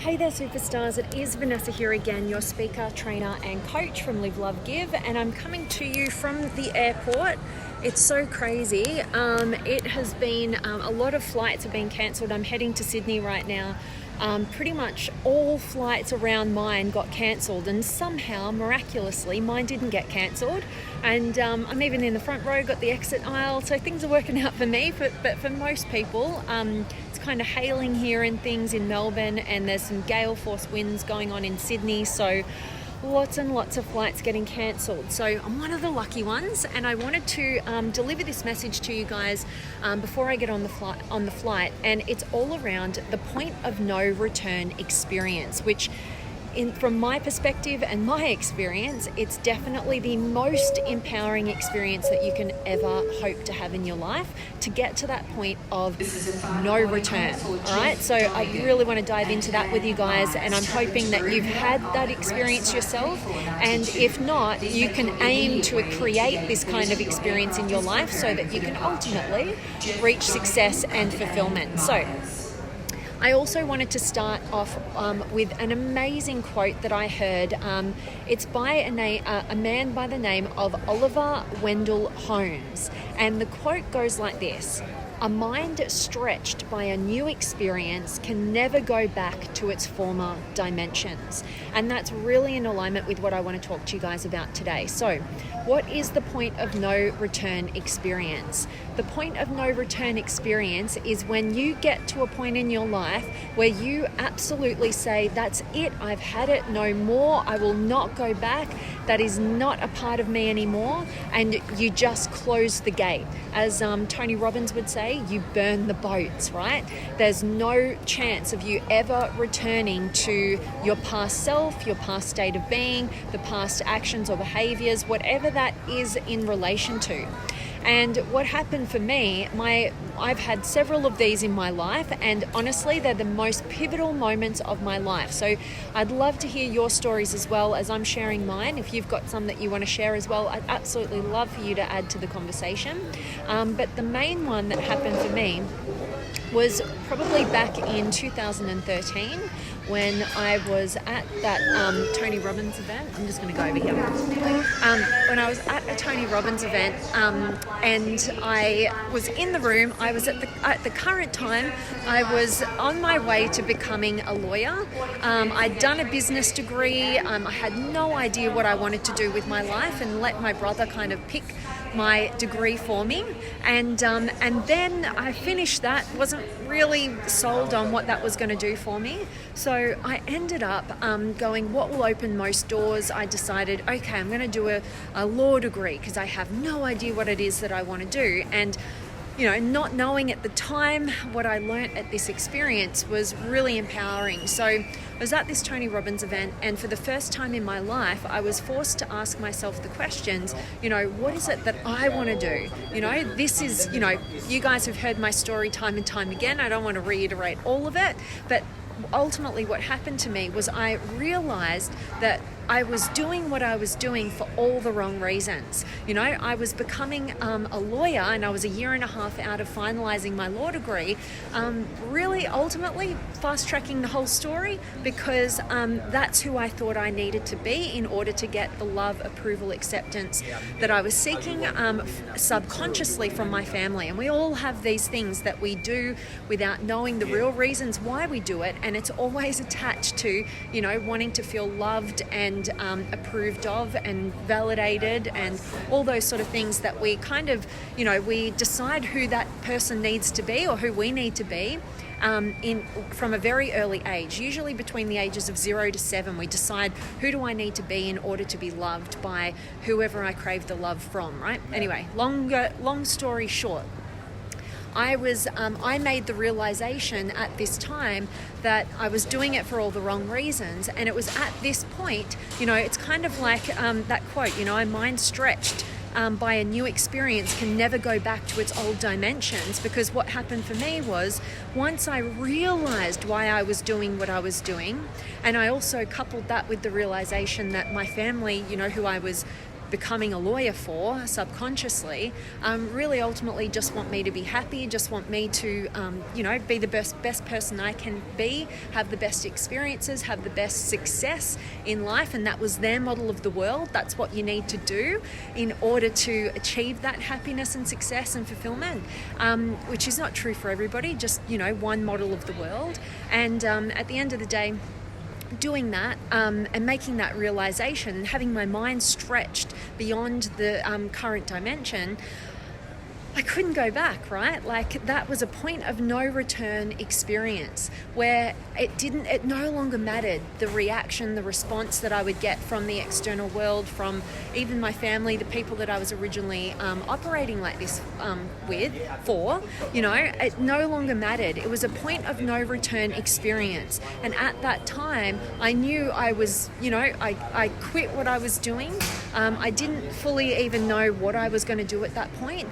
Hey there superstars, it is Vanessa here again, your speaker, trainer and coach from Live, Love, Give, and I'm coming to you from the airport. It's so crazy. It has been, a lot of flights have been cancelled. I'm heading to Sydney right now. Pretty much all flights around mine got cancelled, and somehow, miraculously, mine didn't get cancelled. And I'm even in the front row, got the exit aisle, so things are working out for me. But for most people, it's kind of hailing here and things in Melbourne, and there's some gale force winds going on in Sydney, so lots and lots of flights getting cancelled. So I'm one of the lucky ones, and I wanted to deliver this message to you guys before I get on the flight, and it's all around the point of no return experience, which from my perspective and my experience, it's definitely the most empowering experience that you can ever hope to have in your life, to get to that point of no return. All right, so I really want to dive into that with you guys, and I'm hoping that you've had that experience yourself, and if not, you can aim to create this kind of experience in your life so that you can ultimately reach success and fulfillment. So I also wanted to start off with an amazing quote that I heard. It's by a man by the name of Oliver Wendell Holmes. And the quote goes like this: "A mind stretched by a new experience can never go back to its former dimensions." And that's really in alignment with what I want to talk to you guys about today. So, what is the point of no return experience? The point of no return experience is when you get to a point in your life where you absolutely say, that's it, I've had it, no more, I will not go back, that is not a part of me anymore, and you just close the gate. As Tony Robbins would say, you burn the boats, right? There's no chance of you ever returning to your past self, your past state of being, the past actions or behaviors, whatever that is in relation to. And what happened for me, I've had several of these in my life, and honestly, they're the most pivotal moments of my life. So I'd love to hear your stories as well as I'm sharing mine. If you've got some that you want to share as well, I'd absolutely love for you to add to the conversation. But the main one that happened for me was probably back in 2013 when I was at that Tony Robbins event. I'm just going to go over here. When I was at a Tony Robbins event, and I was in the room, I was at the current time, I was on my way to becoming a lawyer. I'd done a business degree. I had no idea what I wanted to do with my life, and let my brother kind of pick my degree for me, and then I finished that, wasn't really sold on what that was going to do for me, so I ended up going, what will open most doors? I decided, okay, I'm going to do a law degree because I have no idea what it is that I want to do. And not knowing at the time what I learnt at this experience was really empowering. So I was at this Tony Robbins event, and for the first time in my life, I was forced to ask myself the questions, what is it that I want to do? This is, you guys have heard my story time and time again. I don't want to reiterate all of it, but ultimately what happened to me was I realized that I was doing what I was doing for all the wrong reasons. I was becoming a lawyer, and I was a year and a half out of finalizing my law degree, really ultimately fast-tracking the whole story because that's who I thought I needed to be in order to get the love, approval, acceptance that I was seeking subconsciously from my family. And we all have these things that we do without knowing the real reasons why we do it, and it's always attached to, wanting to feel loved and approved of and validated and all those sort of things that we kind of, we decide who that person needs to be or who we need to be from a very early age. Usually between the ages of 0 to 7, we decide, who do I need to be in order to be loved by whoever I crave the love from, right? Anyway, long story short, I made the realization at this time that I was doing it for all the wrong reasons. And it was at this point, it's kind of like that quote, a mind stretched by a new experience can never go back to its old dimensions. Because what happened for me was, once I realized why I was doing what I was doing, and I also coupled that with the realization that my family, who I was becoming a lawyer for subconsciously really ultimately just want me to be happy, just want me to be the best person I can be, have the best experiences, have the best success in life. And that was their model of the world. That's what you need to do in order to achieve that happiness and success and fulfillment, which is not true for everybody, just one model of the world. And at the end of the day, doing that and making that realization and having my mind stretched beyond the current dimension, I couldn't go back, right? Like, that was a point of no return experience where it no longer mattered the reaction, the response that I would get from the external world, from even my family, the people that I was originally operating like this for, it no longer mattered. It was a point of no return experience. And at that time, I knew I was, I quit what I was doing. I didn't fully even know what I was going to do at that point.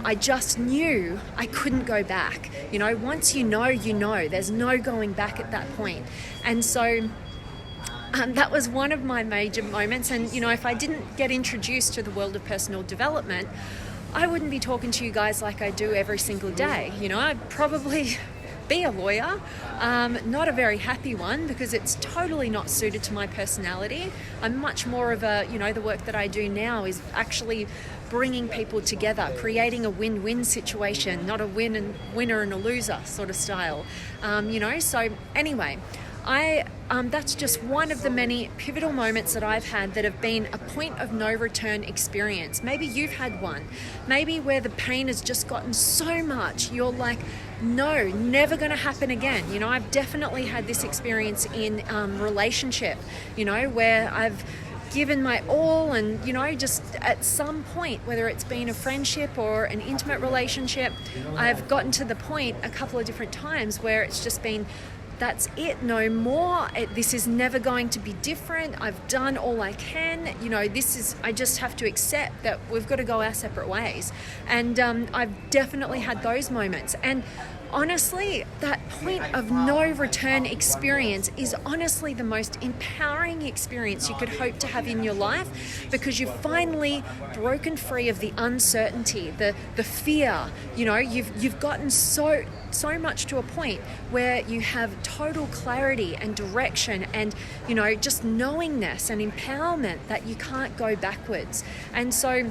I just knew I couldn't go back. Once you know, there's no going back at that point. And so that was one of my major moments. And, if I didn't get introduced to the world of personal development, I wouldn't be talking to you guys like I do every single day. I'd probably be a lawyer, not a very happy one, because it's totally not suited to my personality. I'm much more of a, the work that I do now is actually bringing people together, creating a win-win situation, not a winner and a loser sort of style. So anyway, that's just one of the many pivotal moments that I've had that have been a point of no return experience. Maybe you've had one. Maybe where the pain has just gotten so much, you're like, no, never going to happen again. I've definitely had this experience in relationship, where I've given my all and, just at some point, whether it's been a friendship or an intimate relationship, I've gotten to the point a couple of different times where it's just been, that's it, no more. This is never going to be different. I've done all I can. I just have to accept that we've got to go our separate ways. And I've definitely had those moments. And honestly, that point of no return experience is honestly the most empowering experience you could hope to have in your life, because you've finally broken free of the uncertainty, the fear. You've gotten so much to a point where you have total clarity and direction and, just knowingness and empowerment that you can't go backwards. And so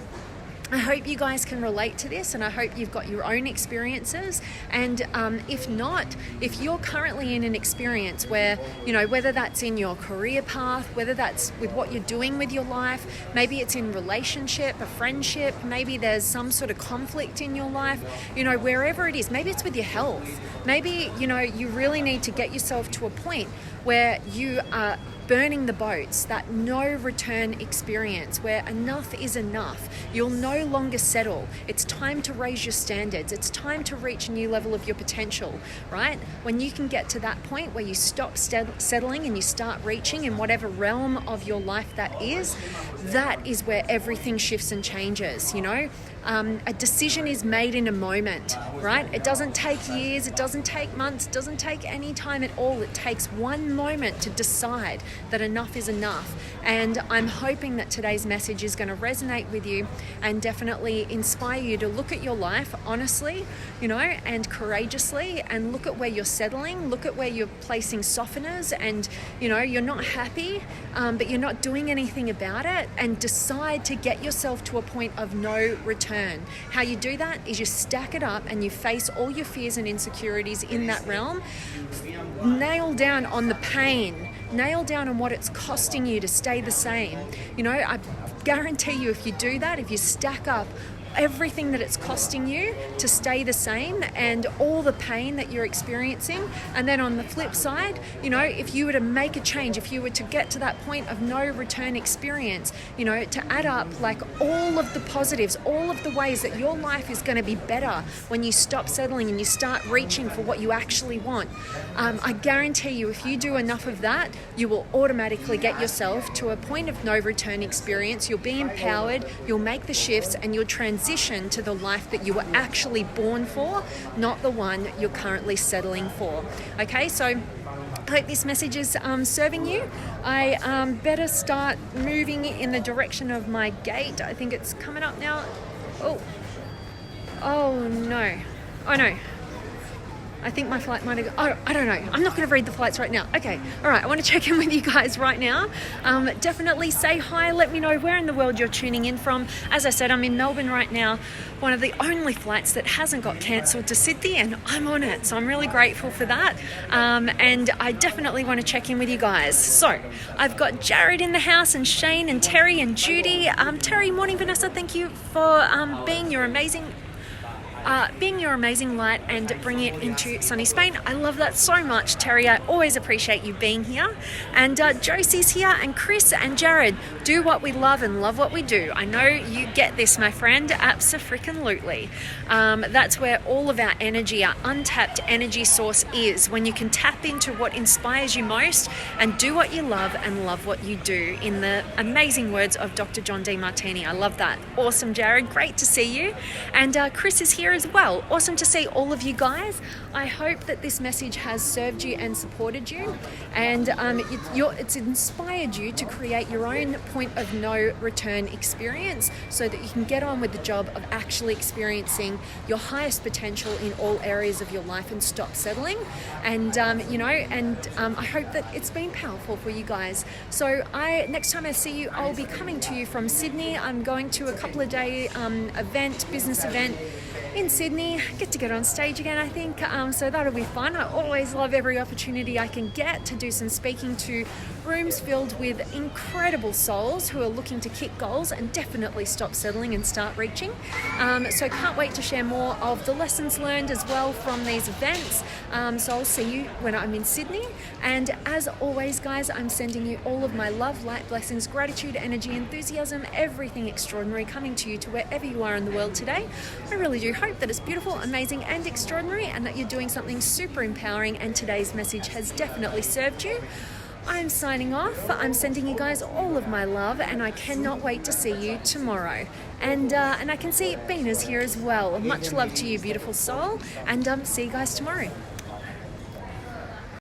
I hope you guys can relate to this, and I hope you've got your own experiences. And if not, if you're currently in an experience where, whether that's in your career path, whether that's with what you're doing with your life, maybe it's in relationship, a friendship, maybe there's some sort of conflict in your life, wherever it is, maybe it's with your health, maybe, you really need to get yourself to a point where you are burning the boats, that no return experience where enough is enough. You'll no longer settle. It's time to raise your standards. It's time to reach a new level of your potential, right? When you can get to that point where you stop settling and you start reaching in whatever realm of your life that is where everything shifts and changes, A decision is made in a moment, right? It doesn't take years, it doesn't take months, it doesn't take any time at all. It takes one moment to decide that enough is enough. And I'm hoping that today's message is going to resonate with you and definitely inspire you to look at your life honestly, and courageously, and look at where you're settling, look at where you're placing softeners and, you're not happy, but you're not doing anything about it, and decide to get yourself to a point of no return. How you do that is you stack it up and you face all your fears and insecurities in that realm. Nail down on the pain. Nail down on what it's costing you to stay the same. I guarantee you, if you do that, if you stack up everything that it's costing you to stay the same and all the pain that you're experiencing, and then on the flip side, if you were to make a change, if you were to get to that point of no return experience, to add up like all of the positives, all of the ways that your life is going to be better when you stop settling and you start reaching for what you actually want. I guarantee you, if you do enough of that, you will automatically get yourself to a point of no return experience. You'll be empowered, you'll make the shifts, and you'll transition to the life that you were actually born for, not the one you're currently settling for. Okay, so hope this message is serving you. I better start moving in the direction of my gate. I think it's coming up now. Oh no. Oh no. I think my flight might have... Oh, I don't know. I'm not going to read the flights right now. Okay. All right. I want to check in with you guys right now. Definitely say hi. Let me know where in the world you're tuning in from. As I said, I'm in Melbourne right now. One of the only flights that hasn't got cancelled to Sydney, and I'm on it. So I'm really grateful for that. And I definitely want to check in with you guys. So I've got Jared in the house, and Shane and Terry and Judy. Terry, morning, Vanessa. Thank you for being your amazing light and bringing it into sunny Spain. I love that so much, Terry. I always appreciate you being here. And Josie's here, and Chris and Jared. Do what we love and love what we do. I know you get this, my friend. Abso-freaking-lutely. That's where all of our energy, our untapped energy source is, when you can tap into what inspires you most and do what you love and love what you do, in the amazing words of Dr. John D. Martini. I love that. Awesome, Jared. Great to see you. And Chris is here as well. Awesome to see all of you guys. I hope that this message has served you and supported you, and it's inspired you to create your own point of no return experience, so that you can get on with the job of actually experiencing your highest potential in all areas of your life and stop settling. And I hope that it's been powerful for you guys. So next time I see you, I'll be coming to you from Sydney. I'm going to a couple of day business event in Sydney. Get to get on stage again, I think. So that'll be fun. I always love every opportunity I can get to do some speaking to rooms filled with incredible souls who are looking to kick goals and definitely stop settling and start reaching. So can't wait to share more of the lessons learned as well from these events. So I'll see you when I'm in Sydney. And as always, guys, I'm sending you all of my love, light, blessings, gratitude, energy, enthusiasm, everything extraordinary coming to you to wherever you are in the world today. I really do hope that it's beautiful, amazing, and extraordinary, and that you're doing something super empowering, and today's message has definitely served you. I'm signing off. I'm sending you guys all of my love, and I cannot wait to see you tomorrow. And I can see Bina's here as well. Much love to you, beautiful soul, and see you guys tomorrow.